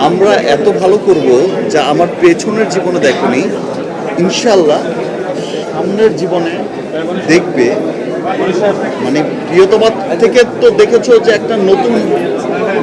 আমরা এত ভালো করব যা আমার পেছনের জীবনে দেখনি, ইনশাল্লাহ সামনের জীবনে দেখবে। মানে প্রিয়তমা থেকে তো দেখেছো যে একটা নতুন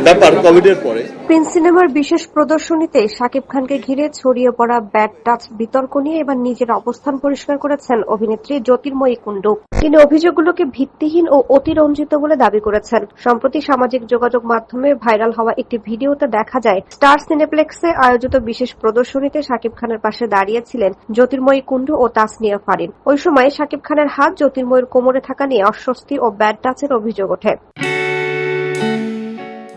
ব্যাপার কোভিডের পরে। প্রিন্স সিনেমার বিশেষ প্রদর্শনীতে শাকিব খানকে ঘিরে ছড়িয়ে পড়া ব্যাড টাচ বিতর্ক নিয়ে এবার নিজের অবস্থান পরিষ্কার করেছেন অভিনেত্রী জ্যোতির্ময়ী কুণ্ডু। তিনি অভিযোগগুলোকে ভিত্তিহীন ও অতিরঞ্জিত বলে দাবি করেছেন। সম্প্রতি সামাজিক যোগাযোগ মাধ্যমে ভাইরাল হওয়া একটি ভিডিওতে দেখা যায় স্টার সিনেপ্লেক্সে আয়োজিত বিশেষ প্রদর্শনীতে শাকিব খানের পাশে দাঁড়িয়েছিলেন জ্যোতির্ময়ী কুণ্ডু ও তাসনিয়া ফারিন। ওই সময় শাকিব খানের হাত জ্যোতির্ময়ীর কোমরে থাকা নিয়ে অস্বস্তি ও ব্যাড টাচের অভিযোগ ওঠে।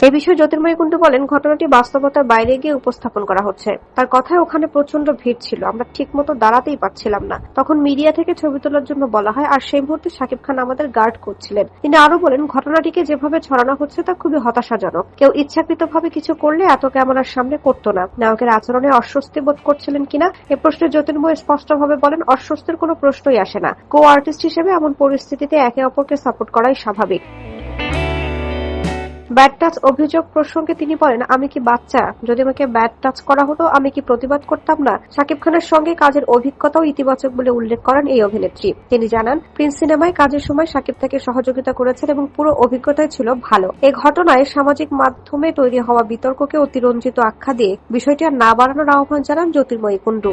এ বিষয়ে জ্যোতির্ময়ী কুণ্ডু বলেন, ঘটনাটি বাস্তবতার বাইরে গিয়ে উপস্থাপন করা হচ্ছে। তার কথায় ওখানে প্রচন্ড ভিড় ছিল, আমরা ঠিকমতো দাঁড়াতেই পারছিলাম না। তখন মিডিয়া থেকে ছবি তোলার জন্য বলা হয়, আর সেই মুহূর্তে শাকিব খান আমাদের গার্ড করছিলেন। তিনি আরো বলেন, ঘটনাটিকে যেভাবে ছড়ানো হচ্ছে তা খুবই হতাশাজনক। কেউ ইচ্ছাকৃতভাবে কিছু করলে এত ক্যামেরার সামনে করতো না। নায়কের আচরণে অস্বস্তি বোধ করছিলেন কিনা এ প্রশ্নে জ্যোতির্ময়ী স্পষ্টভাবে বলেন, অস্বস্তির কোনো প্রশ্নই আসে না। কো আর্টিস্ট হিসেবে এমন পরিস্থিতিতে একে অপরকে সাপোর্ট করাই স্বাভাবিক। ব্যাড টাচ অভিযোগ প্রসঙ্গে তিনি বলেন, আমি কি বাচ্চা? যদি আমাকে ব্যাড টাচ করা হতো আমি কি প্রতিবাদ করতাম না? শাকিব খানের সঙ্গে কাজের অভিজ্ঞতাও ইতিবাচক বলে উল্লেখ করেন এই অভিনেত্রী। তিনি জানান, প্রিন্স সিনেমায় কাজের সময় শাকিব তাকে সহযোগিতা করেছেন এবং পুরো অভিজ্ঞতাই ছিল ভালো। এই ঘটনায় সামাজিক মাধ্যমে তৈরি হওয়া বিতর্ককে অতিরঞ্জিত আখ্যা দিয়ে বিষয়টি আর না বাড়ানোর আহ্বান জানান জ্যোতির্ময়ী কুণ্ডু।